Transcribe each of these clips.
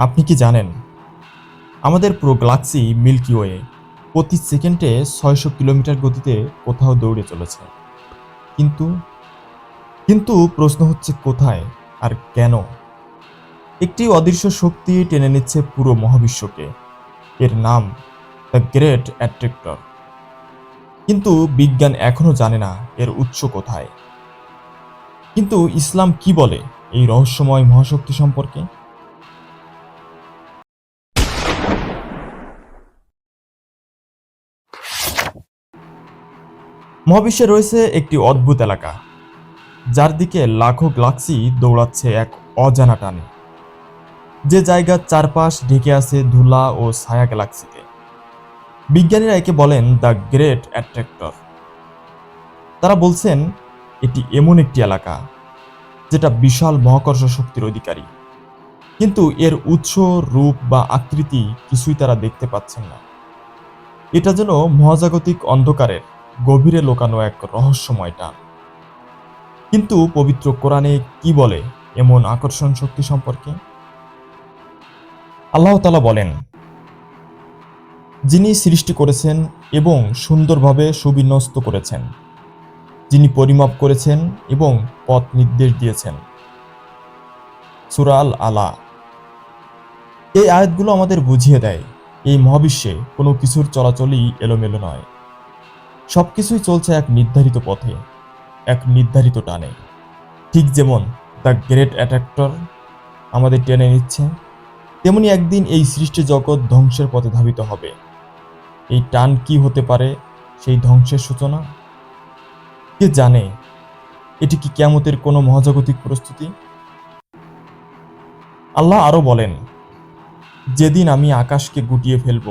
আপনি কি জানেন আমাদের পুরো গ্যালাক্সি মিল্কি ওয়ে প্রতি সেকেন্ডে ৬০০ কিলোমিটার গতিতে কোথাও দৌড়ে চলেছে। কিন্তু কিন্তু প্রশ্ন হচ্ছে কোথায় আর কেন? একটি অদৃশ্য শক্তি টেনে নিচ্ছে পুরো মহাবিশ্বকে। এর নাম দ্য গ্রেট অ্যাট্রাক্টর। কিন্তু বিজ্ঞান এখনো জানে না এর উৎস কোথায়। কিন্তু ইসলাম কি বলে এই রহস্যময় মহাশক্তি সম্পর্কে? মহাবিশ্বে রয়েছে একটি অদ্ভুত এলাকা যার দিকে লাখো গ্যালাক্সি দৌড়াচ্ছে এক অজানা টানে। যে জায়গার চারপাশ ঢেকে আছে ধুলা ও ছায়া গ্যালাক্সিতে। বিজ্ঞানীরা একে বলেন দ্য গ্রেট অ্যাট্রাক্টর। তারা বলছেন এটি এমন একটি এলাকা যেটা বিশাল মহাকর্ষ শক্তির অধিকারী, কিন্তু এর উৎস, রূপ বা আকৃতি কিছুই তারা দেখতে পাচ্ছেন না। এটা যেন মহাজাগতিক অন্ধকারের গভীরে লোকানো এক রহস্যময় টান। কিন্তু পবিত্র কোরআনে কি বলে এমন আকর্ষণ শক্তি সম্পর্কে? আল্লাহ তাআলা বলেন, যিনি সৃষ্টি করেছেন এবং সুন্দরভাবে সুবিন্যস্ত করেছেন, যিনি পরিমাপ করেছেন এবং পথ নির্দেশ দিয়েছেন। সূরা আল আলা। এই আয়াতগুলো আমাদের বুঝিয়ে দেয় এই মহাবিশ্বে কোনো কিছুর চলাচলই এলোমেলো নয়। সবকিছুই চলছে এক নির্ধারিত পথে, এক নির্ধারিত টানে। ঠিক যেমন দ্য গ্রেট অ্যাট্রাক্টর আমাদের টেনে নিচ্ছে, তেমনি একদিন এই সৃষ্টি জগৎ ধ্বংসের পথে ধাবিত হবে। এই টান কি হতে পারে? সেই ধ্বংসের সূচনা? কে জানে? এটি কি কিয়ামতের কোনো মহাজাগতিক প্রস্তুতি? আল্লাহ আরো বলেন, যেদিন আমি আকাশকে গুটিয়ে ফেলব,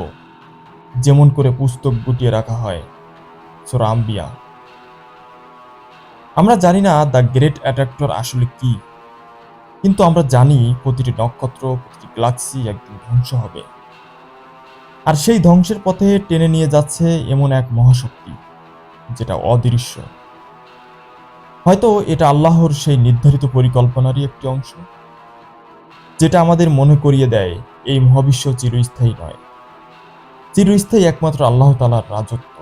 যেমন করে পুস্তক গুটিয়ে রাখা হয়। সূরা আম্বিয়া। আমরা জানি না দ্য গ্রেট অ্যাট্রাক্টর আসলে কি, কিন্তু আমরা জানি প্রতিটি নক্ষত্র, প্রতিটি গ্যালাক্সি একদিন ধ্বংস হবে। আর সেই ধ্বংসের পথে টেনে নিয়ে যাচ্ছে এমন এক মহাশক্তি যেটা অদৃশ্য। হয়তো এটা আল্লাহর সেই নির্ধারিত পরিকল্পনারই একটি অংশ, যেটা আমাদের মনে করিয়ে দেয় এই মহাবিশ্ব চিরস্থায়ী নয়। চিরস্থায়ী একমাত্র আল্লাহ তাআলার রাজত্ব।